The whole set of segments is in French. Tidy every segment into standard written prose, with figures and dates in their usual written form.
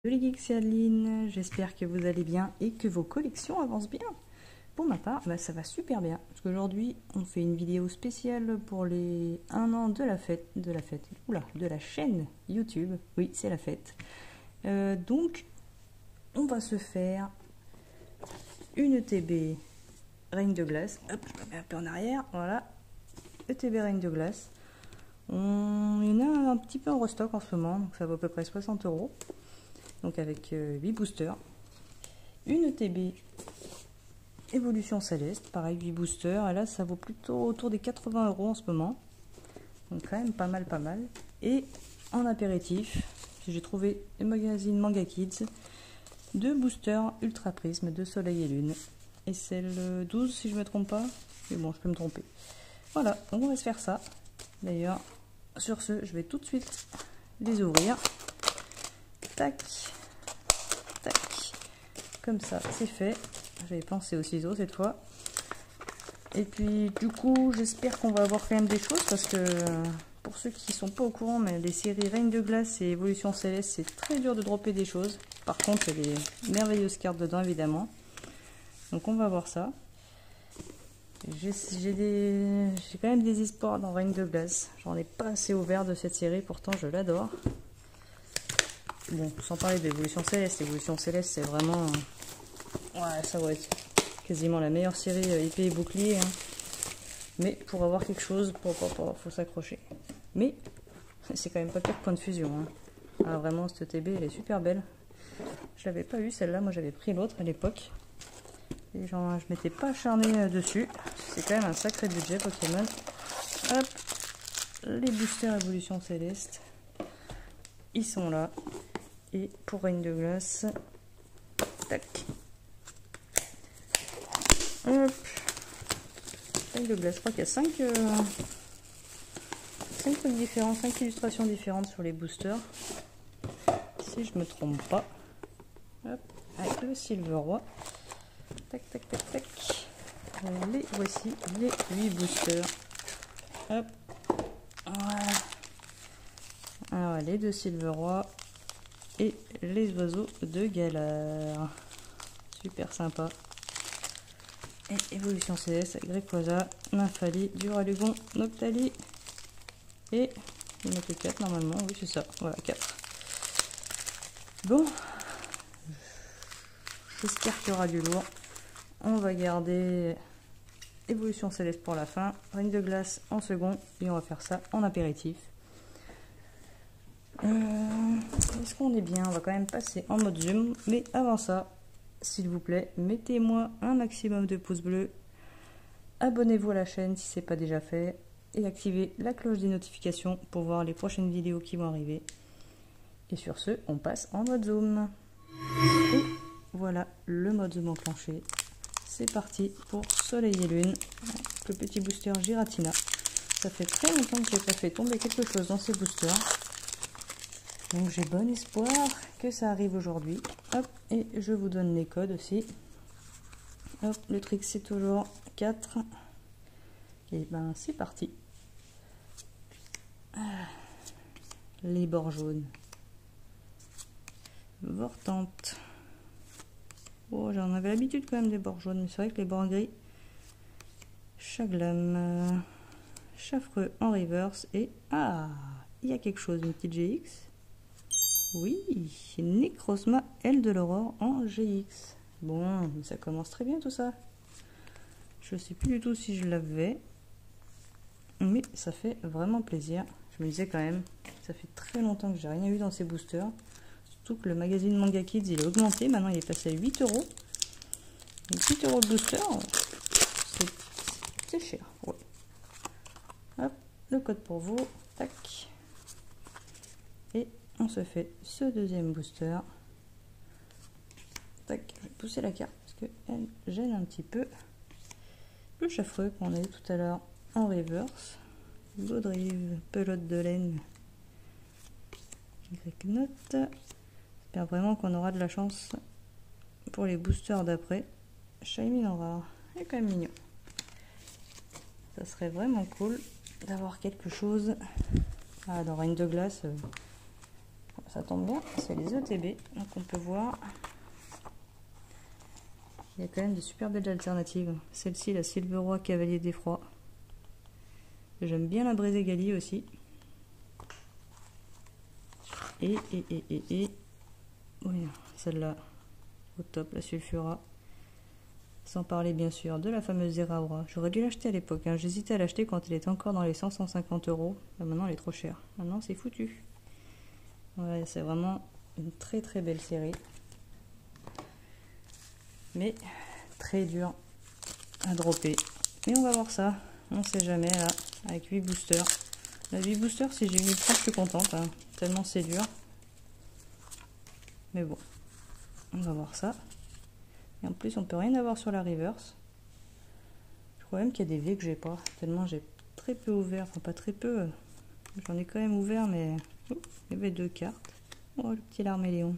Les geeks, c'est Adeline, j'espère que vous allez bien et que vos collections avancent bien. Pour ma part, ça va super bien, parce qu'aujourd'hui, on fait une vidéo spéciale pour les 1 an de la fête, de la chaîne YouTube, oui, c'est la fête. Donc, on va se faire une ETB Reine de glace, hop, je me mets un peu en arrière, voilà, ETB Reine de glace. Il y en a un petit peu en restock en ce moment, donc ça vaut à peu près 60 €. Donc avec 8 boosters. Une ETB Évolution Céleste, pareil 8 boosters. Et là ça vaut plutôt autour des 80 € en ce moment. Donc quand même pas mal. Et en apéritif, j'ai trouvé le magazine Manga Kids. 2 boosters Ultra Prisme de Soleil et Lune. Et c'est le 12 si je me trompe pas. Mais bon, je peux me tromper. Voilà, donc on va se faire ça. D'ailleurs, sur ce, je vais tout de suite les ouvrir. Tac, tac, comme ça, c'est fait. J'avais pensé aux ciseaux cette fois. Et puis, du coup, j'espère qu'on va avoir quand même des choses parce que pour ceux qui sont pas au courant, mais les séries Reine de glace et Évolution Céleste, c'est très dur de dropper des choses. Par contre, il y a des merveilleuses cartes dedans, évidemment. Donc, on va voir ça. J'ai quand même des espoirs dans Reine de glace. J'en ai pas assez ouvert de cette série, pourtant je l'adore. Bon, sans parler d'Évolution Céleste. Évolution Céleste, c'est vraiment... Ouais, ça va être quasiment la meilleure série épée et bouclier. Hein. Mais pour avoir quelque chose, faut s'accrocher. Mais c'est quand même pas pire que Point de Fusion. Hein. Ah, vraiment, cette ETB, elle est super belle. Je l'avais pas eu celle-là, moi j'avais pris l'autre à l'époque. Et genre, je m'étais pas acharné dessus. C'est quand même un sacré budget Pokémon. Hop, les boosters Évolution Céleste. Ils sont là. Et pour Reine de glace, tac. Hop. Reine de glace, je crois qu'il y a 5 trucs différents, 5 illustrations différentes sur les boosters. Si je me trompe pas. Hop, avec le Silver Roi. Tac. Les voici, les 8 boosters. Hop. Voilà. Alors, les 2 Silver Roi. Et les oiseaux de Galar. Super sympa. Et Évolution Céleste, Grequosa, Nymphalie, Duralugon, Noctali. Et il n'y en a que 4 normalement, oui c'est ça, voilà 4. Bon, j'espère qu'il y aura du lourd. On va garder Évolution Céleste pour la fin, Reine de glace en second, et on va faire ça en apéritif. Est-ce qu'on est bien? On va quand même passer en mode zoom, mais avant ça, s'il vous plaît, mettez-moi un maximum de pouces bleus, abonnez-vous à la chaîne si ce n'est pas déjà fait, et activez la cloche des notifications pour voir les prochaines vidéos qui vont arriver. Et sur ce, on passe en mode zoom. Et voilà le mode zoom enclenché. C'est parti pour Soleil et Lune, le petit booster Giratina. Ça fait très longtemps que je n'ai pas fait tomber quelque chose dans ces boosters. Donc j'ai bon espoir que ça arrive aujourd'hui. Hop, et je vous donne les codes aussi. Hop, le trick c'est toujours 4. Et ben c'est parti. Les bords jaunes. Vortante. Oh, j'en avais l'habitude quand même des bords jaunes, mais c'est vrai que les bords gris. Chaglam. Chaffreux en reverse. Et ah, il y a quelque chose, une petite GX. Oui, Necrozma, aile de l'aurore en GX. Bon, ça commence très bien tout ça. Je sais plus du tout si je l'avais. Mais ça fait vraiment plaisir. Je me disais quand même, ça fait très longtemps que j'ai rien eu dans ces boosters. Surtout que le magazine Manga Kids, il a augmenté. Maintenant, il est passé à 8 €. Donc 8 € de booster, c'est cher. Ouais. Hop, le code pour vous. Tac. Et on se fait ce deuxième booster. Tac, je vais pousser la carte parce qu'elle gêne un petit peu. Le chaffreux qu'on a eu tout à l'heure en reverse. Gaudrive, pelote de laine. Y-Note. J'espère vraiment qu'on aura de la chance pour les boosters d'après. Shiny en rare. Il est quand même mignon. Ça serait vraiment cool d'avoir quelque chose. Ah, dans Reine de glace. ça tombe bien, c'est les ETB. Donc on peut voir, il y a quand même des super belles alternatives. Celle-ci, la Silveroy Cavalier d'Effroi. J'aime bien la Braisé Gali aussi. Et oui, celle-là, au top, la Sulfura. Sans parler bien sûr de la fameuse Zeraora. J'aurais dû l'acheter à l'époque, hein. J'hésitais à l'acheter quand elle était encore dans les 100-150 euros. Là, maintenant elle est trop chère. Maintenant c'est foutu. Ouais, c'est vraiment une très très belle série. Mais très dur à dropper. Mais on va voir ça. On sait jamais là. Avec 8 boosters. La 8 boosters, si j'ai une ultra, je suis contente. Hein, tellement c'est dur. Mais bon. On va voir ça. Et en plus, on peut rien avoir sur la reverse. Je crois même qu'il y a des V que j'ai pas. Tellement j'ai très peu ouvert. Enfin, pas très peu. J'en ai quand même ouvert, mais il y avait 2 cartes. Oh, le petit Larméléon.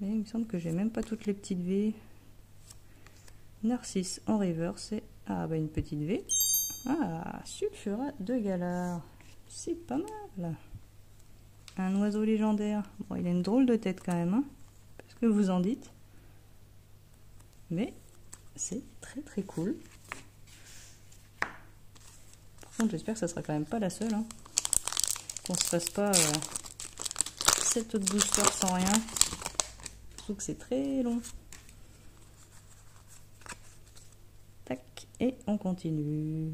Mais il me semble que j'ai même pas toutes les petites V. Narcisse en reverse. Et... ah, bah une petite V. Ah, Sulfura de Galar. C'est pas mal. Un oiseau légendaire. Bon, il a une drôle de tête quand même, hein. Que vous en dites, mais c'est très très cool. Par contre, j'espère que ça sera quand même pas la seule, hein. Qu'on se fasse pas 7 autres boosters sans rien. Je trouve que c'est très long. Tac, et on continue.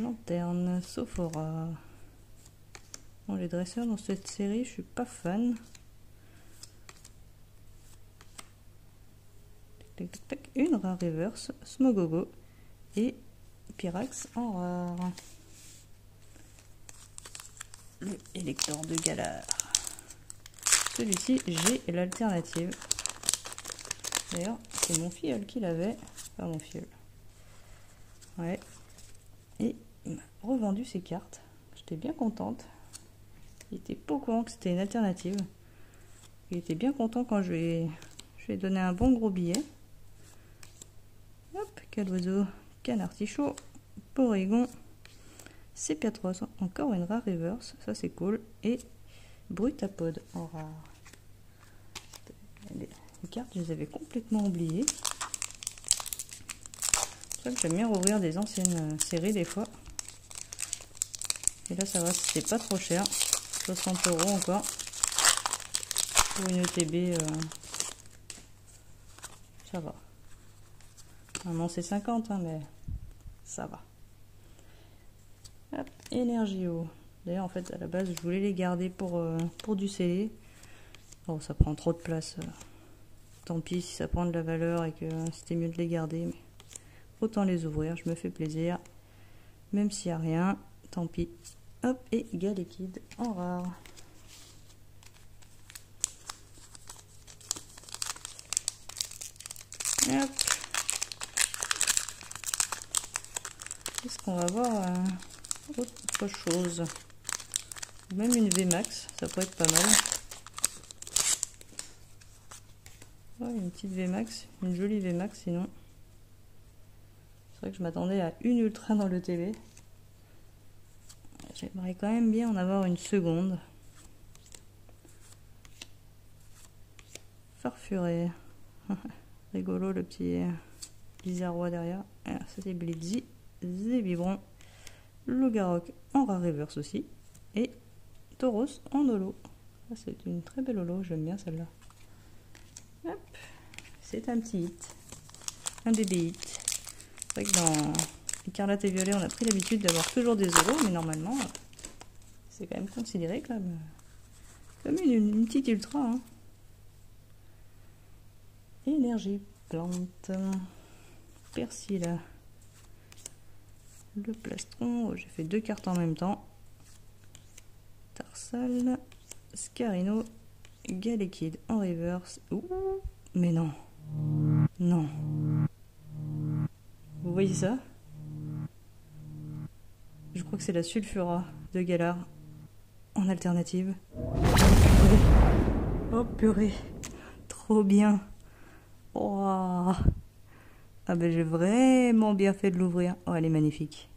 Lanterne, Sophora. Bon, les dresseurs dans cette série, je suis pas fan. Une rare reverse, Smogogo et Pyrax en rare. Le élector de Galar. Celui-ci, j'ai l'alternative. D'ailleurs, c'est mon filleul qui l'avait. Pas mon filleul. Ouais. Et il m'a revendu ses cartes. J'étais bien contente. Il était pas au courant que c'était une alternative. Il était bien content quand je lui ai donné un bon gros billet. Hop, quel oiseau, canard artichaut, Porygon, Sépiatros, encore une rare reverse, ça c'est cool, et Brutapod en rare. Les cartes, je les avais complètement oubliées. C'est pour ça que j'aime bien rouvrir des anciennes séries des fois. Et là ça va, c'était pas trop cher, 60 € encore, pour une ETB, ça va. Non, c'est 50, hein, mais ça va. Hop, Energio. D'ailleurs, en fait, à la base, je voulais les garder pour du scellé. Bon, ça prend trop de place. Tant pis si ça prend de la valeur et que c'était mieux de les garder. Mais autant les ouvrir, je me fais plaisir. Même s'il n'y a rien, tant pis. Hop, et Galekid en rare. Hop. Est-ce qu'on va voir autre chose? Même une VMAX, ça pourrait être pas mal. Ouais, une petite VMAX, une jolie VMAX sinon. C'est vrai que je m'attendais à une ultra dans le TV. J'aimerais quand même bien en avoir une seconde. Farfuré. Rigolo le petit Bizarrois derrière. Alors, ça c'est Blitzy. Zébibron, Logarok en rare reverse aussi, et Tauros en holo. C'est une très belle holo, j'aime bien celle-là. C'est un petit hit, un bébé hit. C'est vrai que dans Écarlate et Violet, on a pris l'habitude d'avoir toujours des holos, mais normalement, c'est quand même considéré comme une petite ultra. Hein. Énergie plante, Persil. Le plastron, oh, j'ai fait 2 cartes en même temps. Tarsal, Scarino, Galekid en reverse. Ouh, mais non. Non. Vous voyez ça? Je crois que c'est la Sulfura de Galar en alternative. Oh purée. Trop bien. Oh. Ah ben j'ai vraiment bien fait de l'ouvrir. Oh elle est magnifique.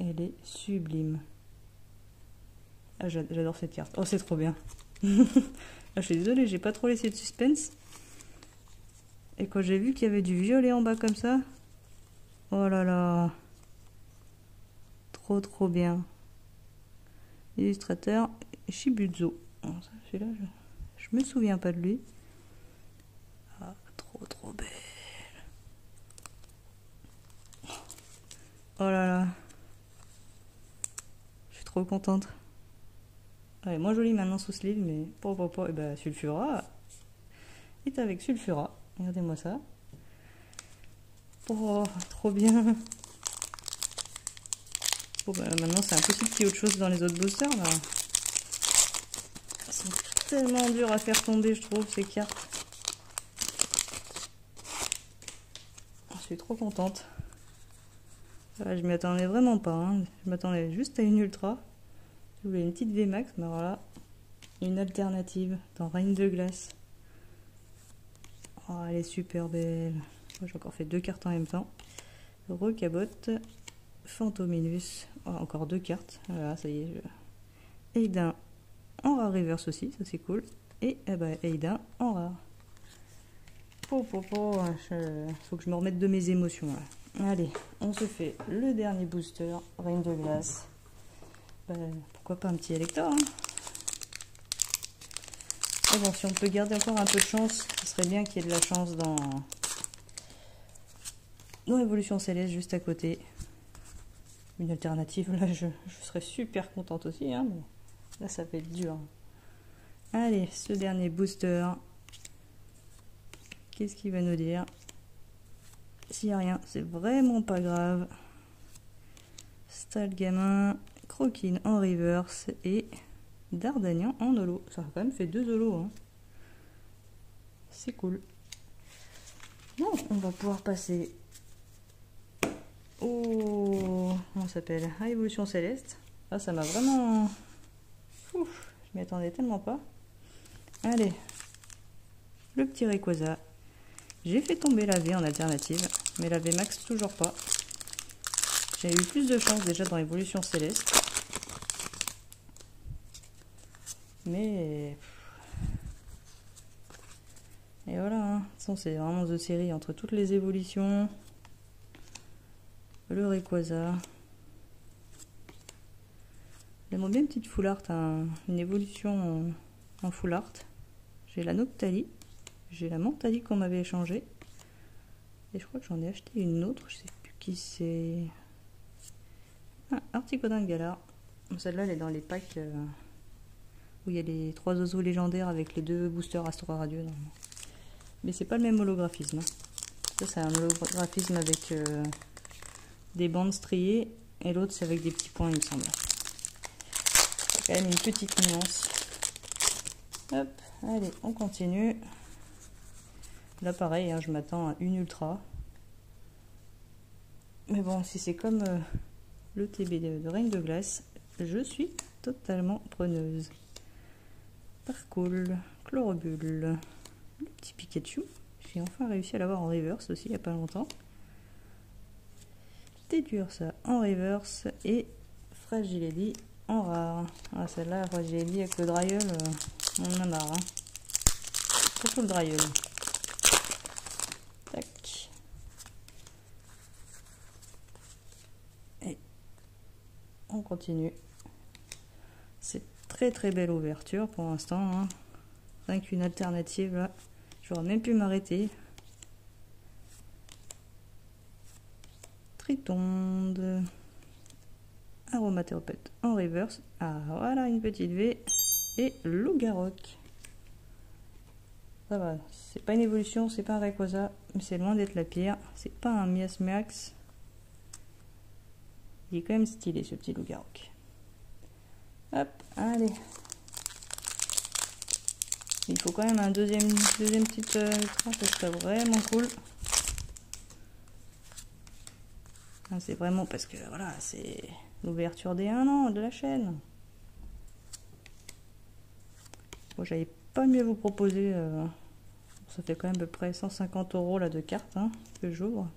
Elle est sublime. Ah, j'adore cette carte. Oh, c'est trop bien. Ah, je suis désolée, j'ai pas trop laissé de suspense. Et quand j'ai vu qu'il y avait du violet en bas comme ça, oh là là, trop bien. Illustrateur Shibuzo. Oh, celui-là, je me souviens pas de lui. Ah, trop belle. Oh là là, je suis trop contente. Elle est moins jolie maintenant sous sleeve, mais et ben Sulfura est avec Sulfura. Regardez-moi ça. Oh, trop bien. Bon, bah, maintenant c'est impossible qu'il y ait autre chose dans les autres boosters là. Elles sont tellement dures à faire tomber, je trouve, ces cartes. Je suis trop contente. Voilà, je m'y attendais vraiment pas. Hein. Je m'attendais juste à une Ultra. Je voulais une petite VMAX, mais voilà. Une alternative dans Reine de Glace. Oh, elle est super belle. J'ai encore fait 2 cartes en même temps. Recabote, Phantominus. Oh, encore 2 cartes. Voilà, ça y est. Aiden en rare reverse aussi, ça c'est cool. Et Aiden en rare. Faut que je me remette de mes émotions là. Allez, on se fait le dernier booster, Reine de Glace. Pourquoi pas un petit élector hein. Et bon, si on peut garder encore un peu de chance, ce serait bien qu'il y ait de la chance dans Évolution Céleste juste à côté. Une alternative, là je serais super contente aussi, hein, mais là ça va être dur. Allez, ce dernier booster. Qu'est-ce qu'il va nous dire? S'il n'y a rien, c'est vraiment pas grave. Stalgamin, Croquine en reverse et Dardanian en holo. Ça a quand même fait 2 holos. Hein. C'est cool. Bon, on va pouvoir passer au... Comment ça s'appelle? À Évolution Céleste. Ah, ça m'a vraiment... Ouf, je m'y attendais tellement pas. Allez, le petit Rayquaza. J'ai fait tomber la V en alternative, mais la V max toujours pas. J'ai eu plus de chance déjà dans Évolution Céleste. Mais... Et voilà, hein. C'est vraiment de série entre toutes les évolutions. Le Rayquaza. J'aimerais bien une petite full art, une évolution en full art. J'ai la Noctali. J'ai la Mentali qu'on m'avait échangée. Et je crois que j'en ai acheté une autre. Je sais plus qui c'est. Ah, Articodin Galar. Celle-là, elle est dans les packs où il y a les 3 oiseaux légendaires avec les 2 boosters Astro Radio. Mais c'est pas le même holographisme. Hein. Ça, c'est un holographisme avec des bandes striées. Et l'autre, c'est avec des petits points, il me semble. C'est quand même une petite nuance. Hop, allez, on continue. Là, pareil, hein, je m'attends à une ultra. Mais bon, si c'est comme le TB de Reine de Glace, je suis totalement preneuse. Parcours, Chlorobule, le petit Pikachu. J'ai enfin réussi à l'avoir en reverse aussi, il n'y a pas longtemps. Teddiursa en reverse et Fragility en rare. Ah, celle-là, Fragility avec le Dryel, on en a marre. Hein. Surtout le Dryel. Tac. Et on continue. C'est très belle ouverture pour l'instant. Hein. Rien qu'une alternative là. J'aurais même pu m'arrêter. Tritonde. Aromathérapeute en reverse. Ah voilà une petite V. Et Lougaroc. Ça va. C'est pas une évolution, c'est pas un Rayquaza. Mais c'est loin d'être la pire. C'est pas un Miasmax. Il est quand même stylé ce petit Lougaroc. Hop, allez. Il faut quand même un deuxième petite ultra, ça serait vraiment cool. C'est vraiment parce que voilà, c'est l'ouverture des 1 an de la chaîne. Bon, j'avais pas mieux à vous proposer. Ça fait quand même à peu près 150 € là de cartes hein, que j'ouvre.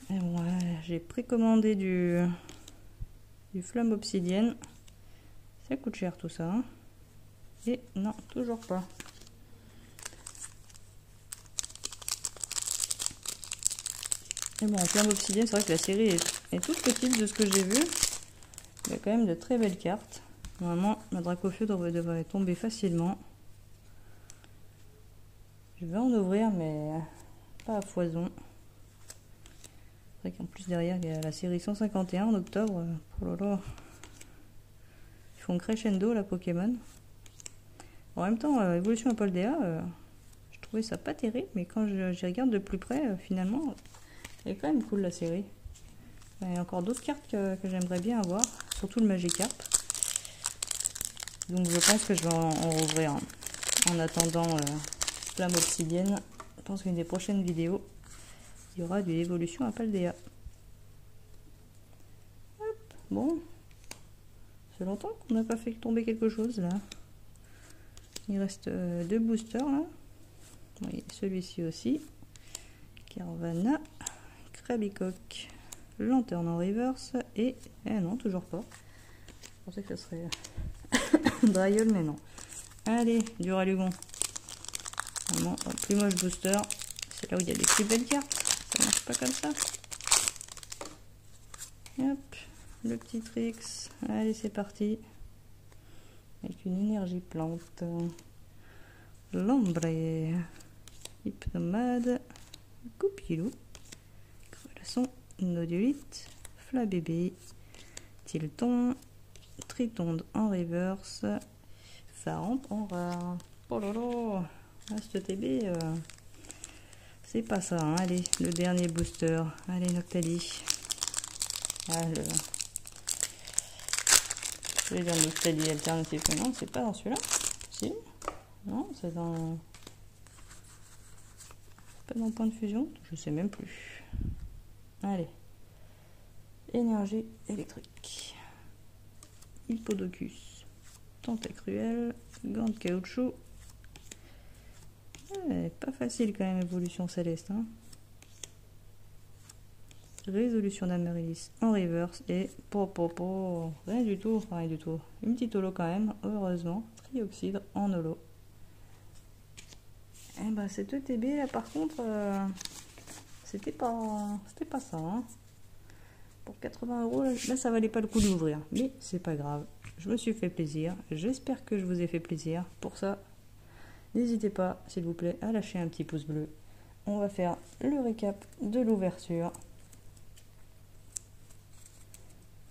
Et bon, j'ai précommandé du flamme obsidienne. Ça coûte cher tout ça. Hein. Et non, toujours pas. Et bon, en flamme obsidienne, c'est vrai que la série est toute petite de ce que j'ai vu. Il y a quand même de très belles cartes. Normalement, la Dracofeu devrait tomber facilement. Je vais en ouvrir, mais pas à foison. C'est vrai qu'en plus derrière, il y a la série 151 en octobre. Oh là là. Ils font crescendo la Pokémon. En même temps, Évolution Apaldea, je trouvais ça pas terrible, mais quand j'y regarde de plus près, finalement, elle est quand même cool la série. Il y a encore d'autres cartes que j'aimerais bien avoir, surtout le Magikarp. Donc je pense que je vais en rouvrir. En attendant Flamme Obsidienne, je pense qu'une des prochaines vidéos, il y aura de l'évolution Apaldea. Hop, bon. C'est longtemps qu'on n'a pas fait tomber quelque chose là. Il reste 2 boosters là. Oui, celui-ci aussi. Carvana, Krabicoque, Lanterne en reverse et... Eh non, toujours pas. Je pensais que ça serait Draiol, mais non. Allez, du Ralugon. Vraiment, plus moche booster. C'est là où il y a des plus belles cartes. Ça marche pas comme ça. Hop, le petit Trix. Allez, c'est parti. Avec une énergie plante. L'ombre. Hypnomade. Goupilou. Crevaison. Nodulite. Flabébé. Tilton. Tritonde en reverse. Faramp en rare. Oh là là. Ah, ce TB, c'est pas ça. Hein. Allez, le dernier booster. Allez, Noctali. Ah, je vais dire Noctali alternative. Non, c'est pas dans celui-là. Si. Non, c'est dans... Pas dans point de fusion. Je sais même plus. Allez. Énergie électrique. Hippodocus. Tentacruel. Gant de caoutchouc. Pas facile quand même, évolution céleste. Hein. Résolution d'Amaryllis en reverse et rien du tout, enfin rien du tout. Une petite holo quand même, heureusement. Trioxyde en holo. Et bah cet ETB là par contre, c'était pas ça. Hein. Pour 80 €, là ça valait pas le coup de l'ouvrir. Mais c'est pas grave, je me suis fait plaisir. J'espère que je vous ai fait plaisir. Pour ça, n'hésitez pas, s'il vous plaît, à lâcher un petit pouce bleu. On va faire le récap de l'ouverture.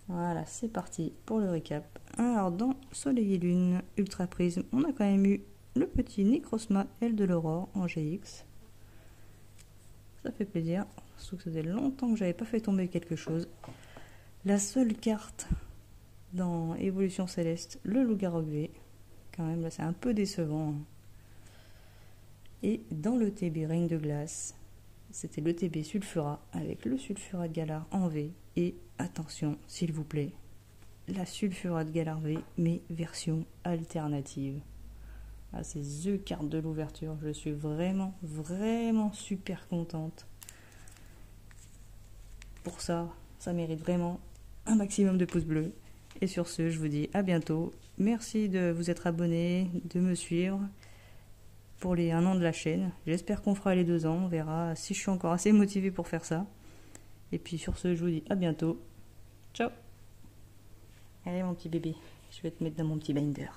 Voilà, c'est parti pour le récap. Alors, dans Soleil et Lune, Ultra Prisme, on a quand même eu le petit Necrozma, Aile de l'Aurore en GX. Ça fait plaisir, surtout que ça faisait longtemps que j'avais pas fait tomber quelque chose. La seule carte dans Évolution Céleste, le Loup-Garou V. Quand même, là, c'est un peu décevant. Et dans le TB Règne de Glace, c'était le TB Sulfura avec le Sulfura de Galar en V. Et attention, s'il vous plaît, la Sulfura de Galar V, mais version alternative. Ah, c'est The carte de l'ouverture. Je suis vraiment, vraiment super contente. Pour ça, ça mérite vraiment un maximum de pouces bleus. Et sur ce, je vous dis à bientôt. Merci de vous être abonné, de me suivre pour les 1 an de la chaîne. J'espère qu'on fera les 2 ans. On verra si je suis encore assez motivée pour faire ça. Et puis sur ce, je vous dis à bientôt. Ciao. Allez mon petit bébé, je vais te mettre dans mon petit binder.